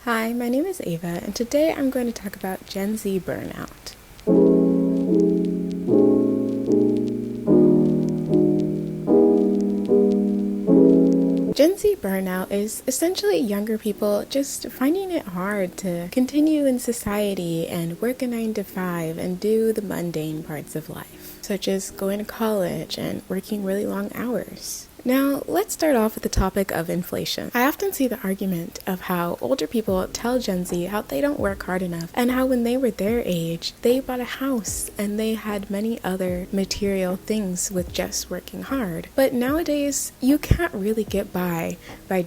Hi, my name is Ava, and today I'm going to talk about Gen Z burnout. Gen Z burnout is essentially younger people just finding it hard to continue in society and work a 9 to 5 and do the mundane parts of life, such as going to college and working really long hours. Now, let's start off with the topic of inflation. I often see the argument of how older people tell Gen Z how they don't work hard enough, and how when they were their age, they bought a house and they had many other material things with just working hard. But nowadays, you can't really get by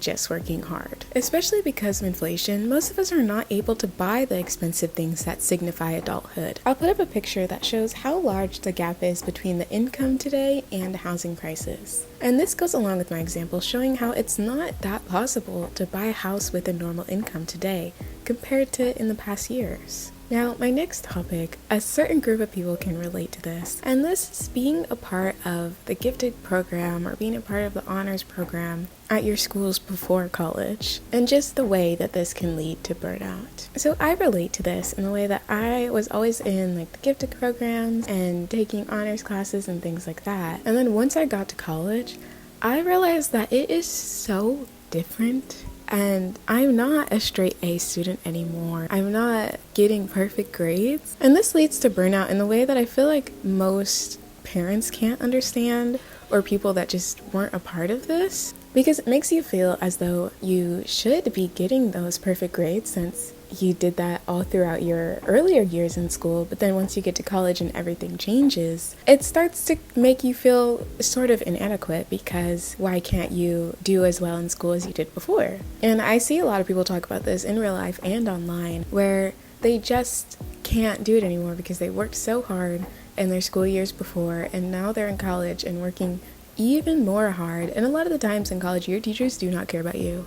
just working hard. Especially because of inflation, most of us are not able to buy the expensive things that signify adulthood. I'll put up a picture that shows how large the gap is between the income today and housing prices. And this goes along with my example showing how it's not that possible to buy a house with a normal income today compared to in the past years. Now, my next topic, a certain group of people can relate to this, and this is being a part of the gifted program or being a part of the honors program at your schools before college, and just the way that this can lead to burnout. So I relate to this in the way that I was always in the gifted programs and taking honors classes and things like that. And then once I got to college, I realized that it is so different. And I'm not a straight A student anymore. I'm not getting perfect grades. And this leads to burnout in the way that I feel like most parents can't understand, or people that just weren't a part of this. Because it makes you feel as though you should be getting those perfect grades since you did that all throughout your earlier years in school, but then once you get to college and everything changes, it starts to make you feel sort of inadequate because why can't you do as well in school as you did before? And I see a lot of people talk about this in real life and online where they just can't do it anymore because they worked so hard in their school years before and now they're in college and working even more hard. And a lot of the times in college, your teachers do not care about you.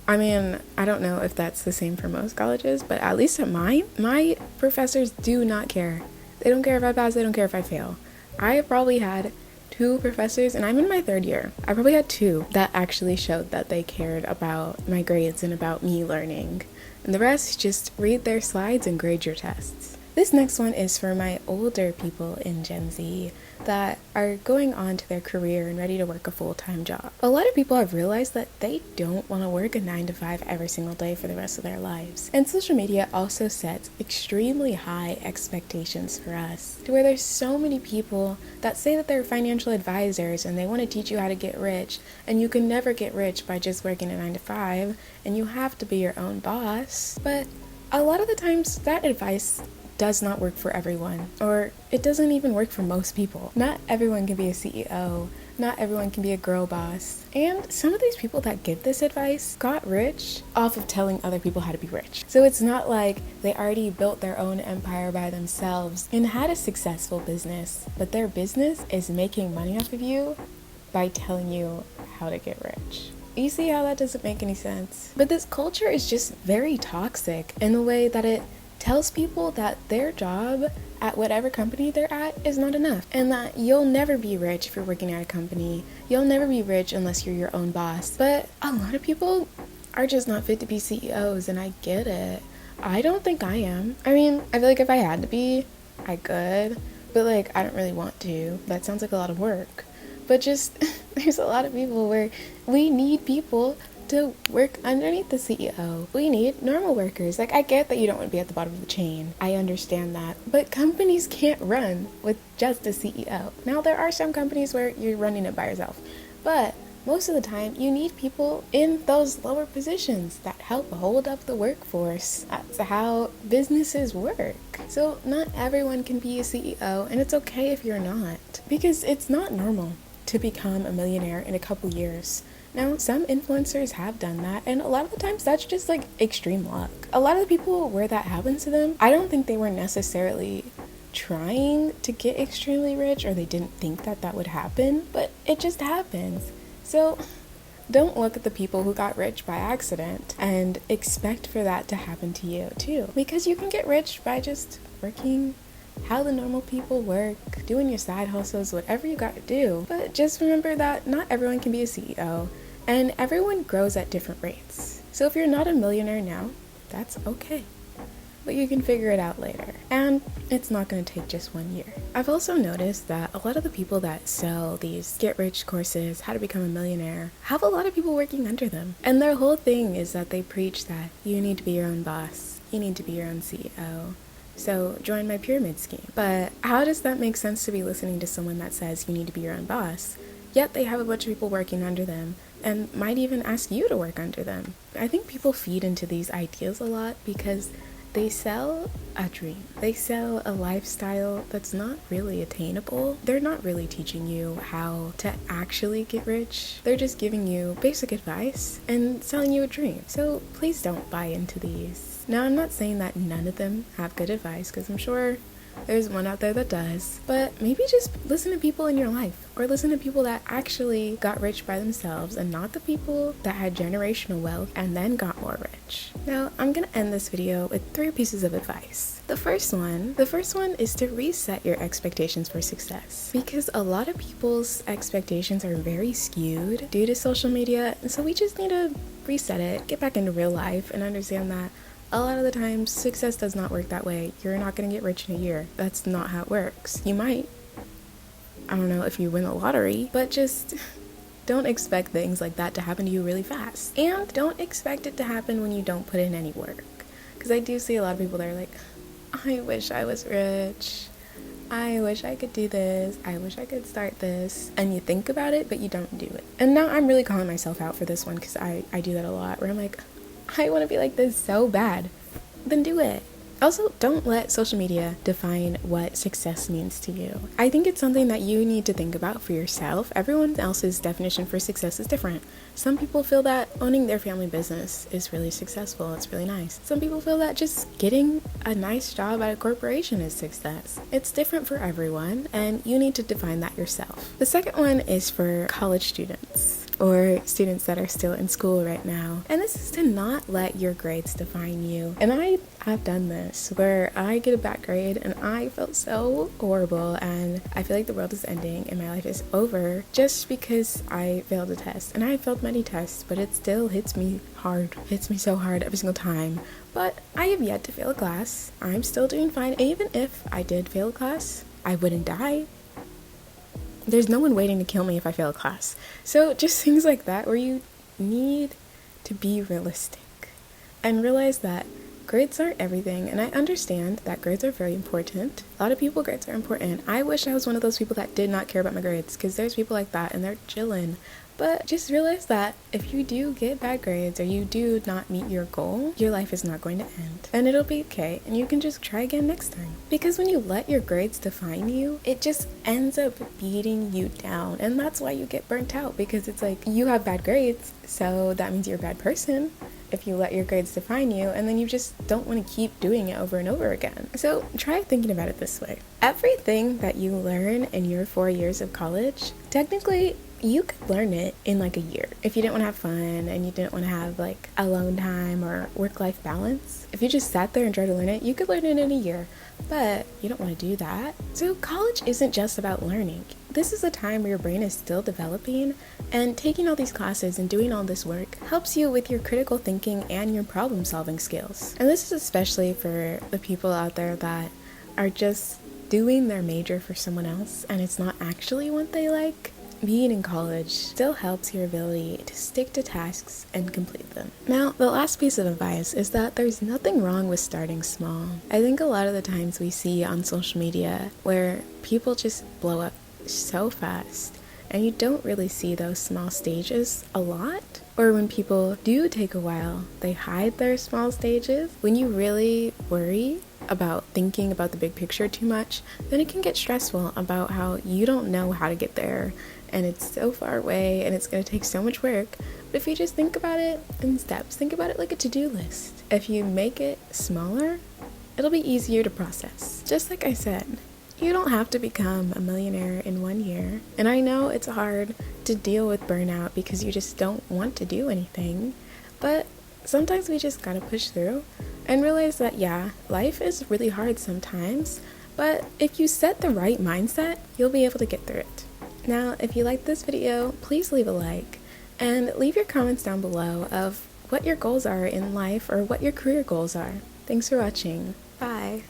I mean, I don't know if that's the same for most colleges, but at least at mine, my professors do not care. They don't care if I pass, they don't care if I fail. I probably had 2 professors, and I'm in my 3rd year. I probably had 2 that actually showed that they cared about my grades and about me learning. And the rest just read their slides and grade your tests. This next one is for my older people in Gen Z that are going on to their career and ready to work a full-time job. A lot of people have realized that they don't want to work a 9 to 5 every single day for the rest of their lives. And social media also sets extremely high expectations for us, to where there's so many people that say that they're financial advisors and they want to teach you how to get rich, and you can never get rich by just working a 9 to 5, and you have to be your own boss. But a lot of the times that advice does not work for everyone, or it doesn't even work for most people. Not everyone can be a CEO, not everyone can be a girl boss, and some of these people that give this advice got rich off of telling other people how to be rich. So it's not like they already built their own empire by themselves and had a successful business, but their business is making money off of you by telling you how to get rich. You see how that doesn't make any sense? But this culture is just very toxic in the way that it tells people that their job at whatever company they're at is not enough, and that you'll never be rich if you're working at a company. You'll never be rich unless you're your own boss. But a lot of people are just not fit to be CEOs, and I get it. I don't think I am. I mean, I feel like if I had to be, I could, but I don't really want to. That sounds like a lot of work. But just, there's a lot of people where we need people to work underneath the CEO. We need normal workers. I get that you don't want to be at the bottom of the chain. I understand that. But companies can't run with just a CEO. Now, there are some companies where you're running it by yourself, but most of the time, you need people in those lower positions that help hold up the workforce. That's how businesses work. So not everyone can be a CEO, and it's okay if you're not, because it's not normal to become a millionaire in a couple years. Now, some influencers have done that, and a lot of the times that's just extreme luck. A lot of the people where that happens to them, I don't think they were necessarily trying to get extremely rich, or they didn't think that that would happen, but it just happens. So don't look at the people who got rich by accident and expect for that to happen to you too, because you can get rich by just working how the normal people work, doing your side hustles, whatever you got to do. But just remember that not everyone can be a CEO, and everyone grows at different rates. So if you're not a millionaire now, that's okay. But you can figure it out later. And it's not going to take just 1 year. I've also noticed that a lot of the people that sell these get-rich courses, how to become a millionaire, have a lot of people working under them. And their whole thing is that they preach that you need to be your own boss, you need to be your own CEO. So join my pyramid scheme. But how does that make sense to be listening to someone that says you need to be your own boss, yet they have a bunch of people working under them and might even ask you to work under them? I think people feed into these ideas a lot because they sell a dream. They sell a lifestyle that's not really attainable. They're not really teaching you how to actually get rich. They're just giving you basic advice and selling you a dream. So please don't buy into these. Now, I'm not saying that none of them have good advice, because I'm sure there's one out there that does, but maybe just listen to people in your life, or listen to people that actually got rich by themselves and not the people that had generational wealth and then got more rich. Now, I'm gonna end this video with 3 pieces of advice. The first one is to reset your expectations for success, because a lot of people's expectations are very skewed due to social media, and so we just need to reset it, get back into real life, and understand that a lot of the times, success does not work that way. You're not going to get rich in a year. That's not how it works. You might, I don't know if you win the lottery, but just don't expect things like that to happen to you really fast. And don't expect it to happen when you don't put in any work. Because I do see a lot of people that are like, I wish I was rich. I wish I could do this. I wish I could start this. And you think about it, but you don't do it. And now I'm really calling myself out for this one, because I do that a lot, where I'm like, I want to be like this so bad. Then do it. Also, don't let social media define what success means to you. I think it's something that you need to think about for yourself. Everyone else's definition for success is different. Some people feel that owning their family business is really successful. It's really nice. Some people feel that just getting a nice job at a corporation is success. It's different for everyone, and you need to define that yourself. The second one is for college students, or students that are still in school right now. And this is to not let your grades define you. And I've done this, where I get a bad grade and I felt so horrible, and I feel like the world is ending and my life is over just because I failed a test. And I failed many tests, but it still hits me hard. It hits me so hard every single time. But I have yet to fail a class. I'm still doing fine. And even if I did fail a class, I wouldn't die. There's no one waiting to kill me if I fail a class. So just things like that, where you need to be realistic and realize that grades aren't everything. And I understand that grades are very important. A lot of people, grades are important. I wish I was one of those people that did not care about my grades, because there's people like that and they're chilling. But just realize that if you do get bad grades, or you do not meet your goal, your life is not going to end. And it'll be okay, and you can just try again next time. Because when you let your grades define you, it just ends up beating you down. And that's why you get burnt out, because it's like, you have bad grades, so that means you're a bad person if you let your grades define you, and then you just don't want to keep doing it over and over again. So try thinking about it this way. Everything that you learn in your 4 years of college, technically, you could learn it in like a year. If you didn't want to have fun and you didn't want to have like alone time or work-life balance, if you just sat there and tried to learn it, you could learn it in a year. But you don't want to do that. So college isn't just about learning. This is a time where your brain is still developing, and taking all these classes and doing all this work helps you with your critical thinking and your problem-solving skills. And this is especially for the people out there that are just doing their major for someone else and it's not actually what they like. Being in college still helps your ability to stick to tasks and complete them. Now, the last piece of advice is that there's nothing wrong with starting small. I think a lot of the times we see on social media where people just blow up so fast, and you don't really see those small stages a lot. Or when people do take a while, they hide their small stages. When you really worry about thinking about the big picture too much, then it can get stressful about how you don't know how to get there, and it's so far away, and it's going to take so much work. But if you just think about it in steps, think about it like a to-do list. If you make it smaller, it'll be easier to process. Just like I said, you don't have to become a millionaire in 1 year. And I know it's hard to deal with burnout because you just don't want to do anything, but sometimes we just gotta push through and realize that, yeah, life is really hard sometimes, but if you set the right mindset, you'll be able to get through it. Now, if you liked this video, please leave a like and leave your comments down below of what your goals are in life or what your career goals are. Thanks for watching. Bye.